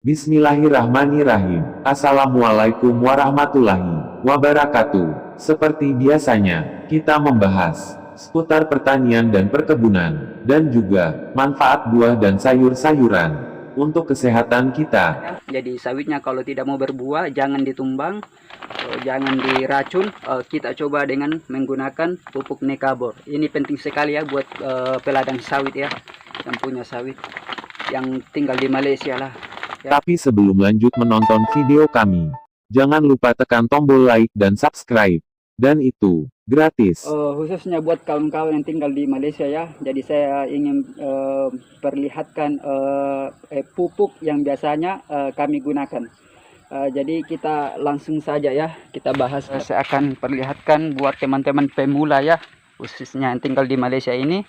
Bismillahirrahmanirrahim. Assalamualaikum warahmatullahi wabarakatuh. Seperti biasanya, kita membahas seputar pertanian dan perkebunan, dan juga manfaat buah dan sayur-sayuran untuk kesehatan kita. Jadi sawitnya kalau tidak mau berbuah, jangan ditumbang, jangan diracun. Kita coba dengan menggunakan pupuk Nekabor. Ini penting sekali ya buat peladang sawit ya, yang punya sawit, yang tinggal di Malaysia lah. Ya. Tapi sebelum lanjut menonton video kami, jangan lupa tekan tombol like dan subscribe. Dan itu gratis. Khususnya buat kawan-kawan yang tinggal di Malaysia ya. Jadi saya ingin perlihatkan pupuk yang biasanya kami gunakan. Jadi kita langsung saja ya, kita bahas. Saya akan perlihatkan buat teman-teman pemula ya, khususnya yang tinggal di Malaysia ini.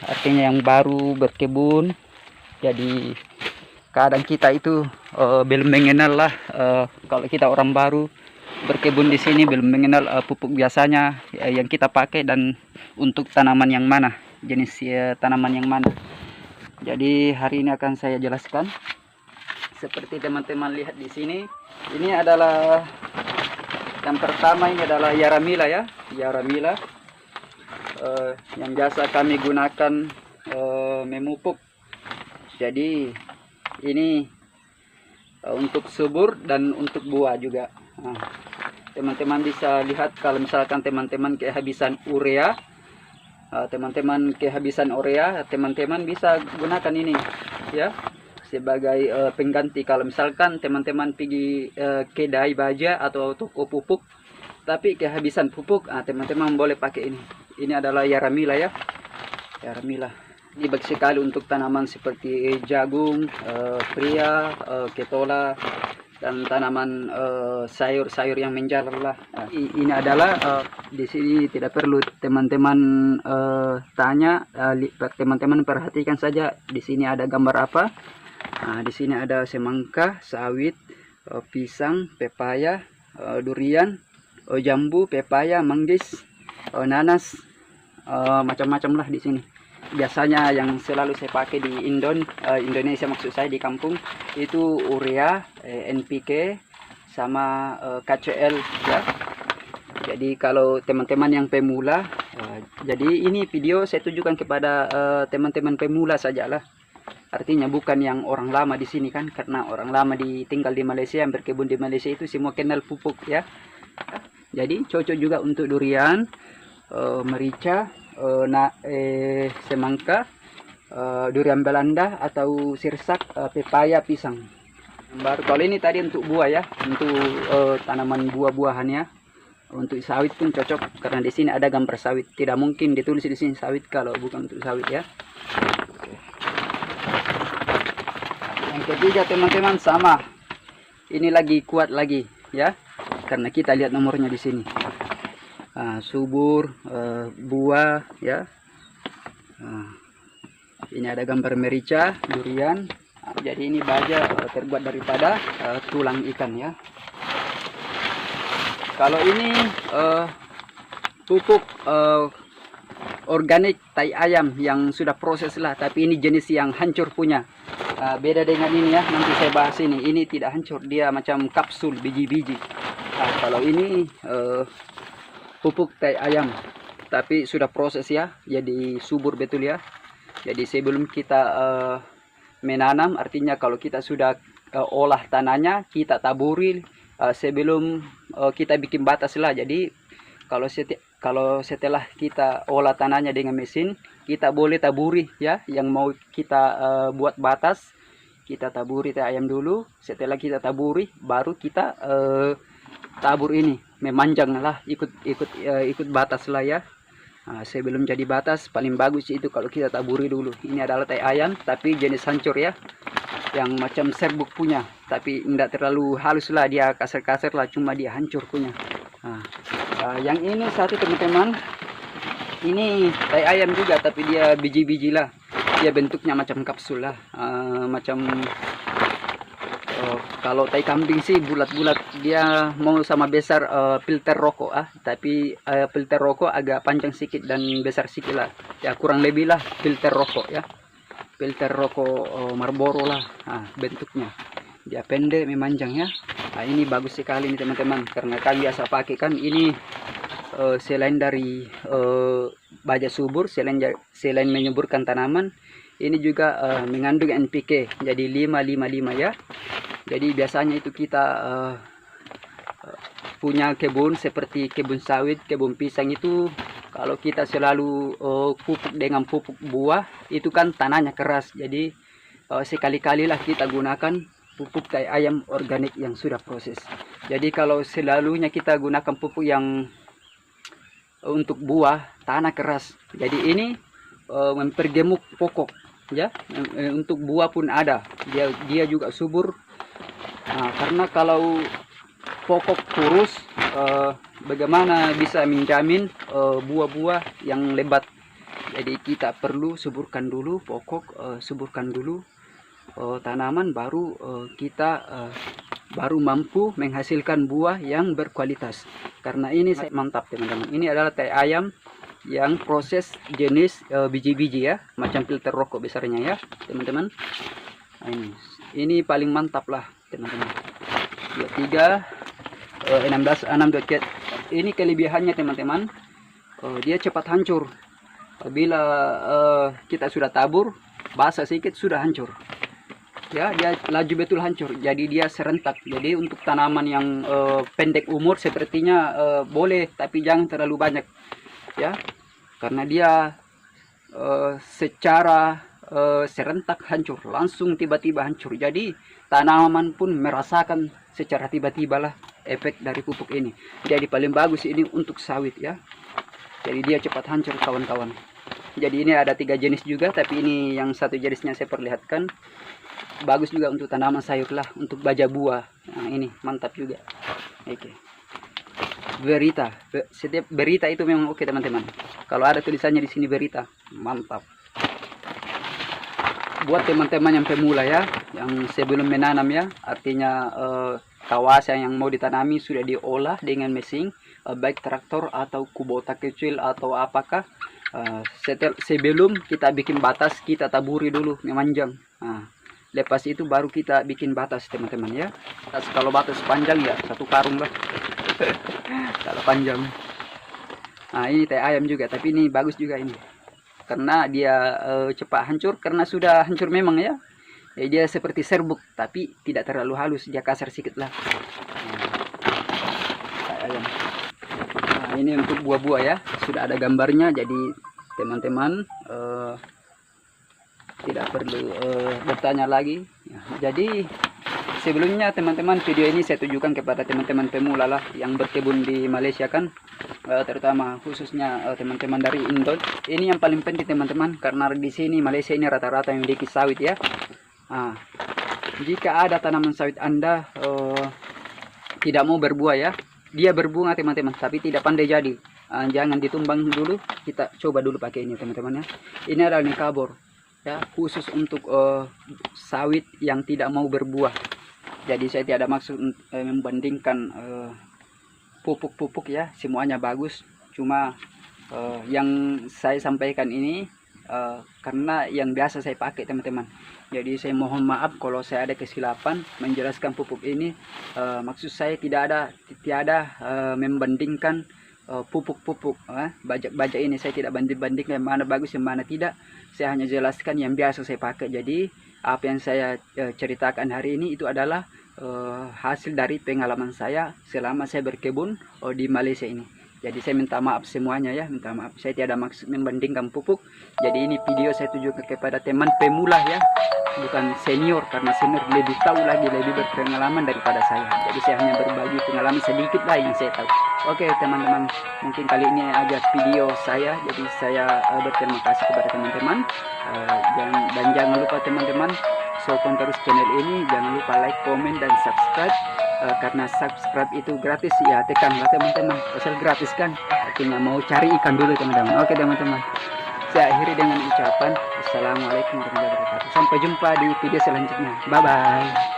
Artinya yang baru berkebun. Jadi kadang kita itu belum mengenal lah, kalau kita orang baru berkebun di sini belum mengenal pupuk biasanya yang kita pakai dan untuk tanaman yang mana, jenis tanaman yang mana. Jadi hari ini akan saya jelaskan. Seperti teman-teman lihat di sini, ini adalah yang pertama, ini adalah Yaramila ya, Yaramila yang biasa kami gunakan memupuk. Jadi ini untuk subur dan untuk buah juga. Teman-teman bisa lihat kalau misalkan teman-teman kehabisan urea, teman-teman bisa gunakan ini ya sebagai pengganti. Kalau misalkan teman-teman pergi kedai baja atau toko pupuk tapi kehabisan pupuk, teman-teman boleh pakai ini. Ini adalah Yaramila ya, Yaramila. Ini bagus sekali untuk tanaman seperti jagung, pria, ketola, dan tanaman sayur-sayur yang menjalar lah. Ini adalah di sini tidak perlu teman-teman tanya, teman-teman perhatikan saja di sini ada gambar apa. Di sini ada semangka, sawit, pisang, pepaya, durian, jambu, pepaya, manggis, nanas, macam-macam lah di sini. Biasanya yang selalu saya pakai di Indonesia, maksud saya di kampung, itu urea, NPK, sama KCL ya. Jadi kalau teman-teman yang pemula, jadi ini video saya tujukan kepada teman-teman pemula sajalah. Artinya bukan yang orang lama di sini kan, karena orang lama tinggal di Malaysia, yang berkebun di Malaysia itu semua kenal pupuk ya. Jadi cocok juga untuk durian, merica, semangka, durian Belanda atau sirsak, pepaya, pisang. Baru kalau ini tadi untuk buah ya, untuk tanaman buah-buahan ya. Untuk sawit pun cocok karena di sini ada gambar sawit. Tidak mungkin ditulis di sini sawit kalau bukan untuk sawit ya. Yang ketiga teman-teman sama. Ini lagi kuat lagi ya. Karena kita lihat nomornya di sini. Subur, buah ya. Ini ada gambar merica, durian. Jadi ini baja terbuat daripada tulang ikan ya. Kalau ini pupuk organik tai ayam yang sudah proses lah, tapi ini jenis yang hancur punya. Beda dengan ini ya, nanti saya bahas ini. Ini tidak hancur, dia macam kapsul biji-biji. Kalau ini pupuk tai ayam tapi sudah proses ya, jadi subur betul ya. Jadi sebelum kita menanam, artinya kalau kita sudah olah tanahnya, kita taburi sebelum kita bikin batas lah. Jadi kalau setelah kita olah tanahnya dengan mesin, kita boleh taburi ya. Yang mau kita buat batas, kita taburi tai ayam dulu. Setelah kita taburi, baru kita tabur ini, memanjang lah, ikut batas lah ya. Sebelum jadi batas paling bagus itu kalau kita taburi dulu. Ini adalah tai ayam tapi jenis hancur ya, yang macam serbuk punya, tapi tidak terlalu halus lah, dia kasar-kasar lah, cuma dia hancur punya. Yang ini satu teman-teman, ini tai ayam juga tapi dia biji-biji lah, dia bentuknya macam kapsul lah, macam kalau tai kambing sih bulat-bulat, dia mau sama besar filter rokok tapi filter rokok agak panjang sedikit dan besar sedikit lah ya, kurang lebih lah filter rokok ya, filter rokok Marlboro lah bentuknya. dia pendek memanjang ya. Nah, ini bagus sekali nih teman-teman, karena kami biasa pakai kan ini selain dari baja subur, selain menyuburkan tanaman, ini juga mengandung NPK, jadi 555 ya. Jadi biasanya itu kita punya kebun seperti kebun sawit, kebun pisang itu, kalau kita selalu pupuk dengan pupuk buah, itu kan tanahnya keras. Jadi sekali-kalilah kita gunakan pupuk tai ayam organik yang sudah proses. Jadi kalau selalunya kita gunakan pupuk yang untuk buah, tanah keras. Jadi ini mempergemuk pokok ya. Untuk buah pun ada, dia juga subur. Nah, karena kalau pokok kurus, bagaimana bisa menjamin buah-buah yang lebat. Jadi kita perlu suburkan dulu pokok, suburkan dulu tanaman, baru kita baru mampu menghasilkan buah yang berkualitas. Karena ini mantap teman-teman, ini adalah tai ayam yang proses jenis biji-biji ya, macam filter rokok besarnya ya teman-teman. Nah, ini paling mantap lah teman-teman. 23 16 ini kelebihannya teman-teman, dia cepat hancur. Bila kita sudah tabur, basah sedikit sudah hancur ya, dia laju betul hancur. Jadi dia serentak. Jadi untuk tanaman yang pendek umur sepertinya boleh, tapi jangan terlalu banyak ya, karena dia secara serentak hancur, langsung tiba-tiba hancur. Jadi tanaman pun merasakan secara tiba-tiba lah efek dari pupuk ini. Jadi paling bagus ini untuk sawit ya, jadi dia cepat hancur kawan-kawan. Jadi ini ada 3 jenis juga, tapi ini yang satu jenisnya saya perlihatkan. Bagus juga untuk tanaman sayur lah, untuk baja buah. Nah, ini mantap juga. Oke. Berita, setiap berita itu memang oke teman-teman. Kalau ada tulisannya di sini berita, mantap. Buat teman-teman yang pemula ya, yang sebelum menanam ya, artinya kawasan yang mau ditanami sudah diolah dengan mesin, baik traktor atau kubota kecil atau apakah. Sebelum kita bikin batas, kita taburi dulu memanjang. Nah, lepas itu baru kita bikin batas teman-teman ya. Kalau batas panjang ya 1 karung lah. Kalau panjang. Nah, ini tai ayam juga, tapi ini bagus juga ini, karena dia cepat hancur, karena sudah hancur memang ya. Jadi dia seperti serbuk, tapi tidak terlalu halus, dia kasar sedikit lah. Tai ayam. Nah, ini untuk buah-buah ya, sudah ada gambarnya, jadi teman-teman tidak perlu bertanya lagi ya. Jadi sebelumnya teman-teman, video ini saya tujukan kepada teman-teman pemula lah yang berkebun di Malaysia kan, terutama khususnya teman-teman dari Indo. Ini yang paling penting teman-teman, karena di sini Malaysia ini rata-rata memiliki sawit ya. Nah, jika ada tanaman sawit Anda tidak mau berbuah ya, dia berbunga teman-teman tapi tidak pandai jadi, jangan ditumbang dulu, kita coba dulu pakai ini teman-teman ya. Ini adalah nikabor ya, khusus untuk sawit yang tidak mau berbuah. Jadi saya tidak ada maksud membandingkan pupuk-pupuk ya, semuanya bagus. Cuma yang saya sampaikan ini karena yang biasa saya pakai teman-teman. Jadi saya mohon maaf kalau saya ada kesilapan menjelaskan pupuk ini. Maksud saya tiada membandingkan pupuk-pupuk bajak-bajak ini. Saya tidak banding-bandingkan yang mana bagus yang mana tidak. Saya hanya jelaskan yang biasa saya pakai. Jadi apa yang saya ceritakan hari ini itu adalah hasil dari pengalaman saya selama saya berkebun di Malaysia ini. Jadi saya minta maaf semuanya ya, minta maaf. Saya tiada maksud membandingkan pupuk. Jadi ini video saya tujukan kepada teman pemula ya, bukan senior, karena senior lebih tahu lagi, lebih berpengalaman daripada saya. Jadi saya hanya berbagi pengalaman sedikit lah yang saya tahu. Oke teman-teman, mungkin kali ini aja video saya. Jadi saya berterima kasih kepada teman-teman. Dan jangan lupa teman-teman, sokong terus channel ini. Jangan lupa like, komen, dan subscribe. Karena subscribe itu gratis ya, tekanlah teman-teman, asal gratis kan, artinya mau cari ikan dulu teman-teman. Oke teman-teman, saya akhiri dengan ucapan assalamualaikum warahmatullahi wabarakatuh. Sampai jumpa di video selanjutnya, bye bye.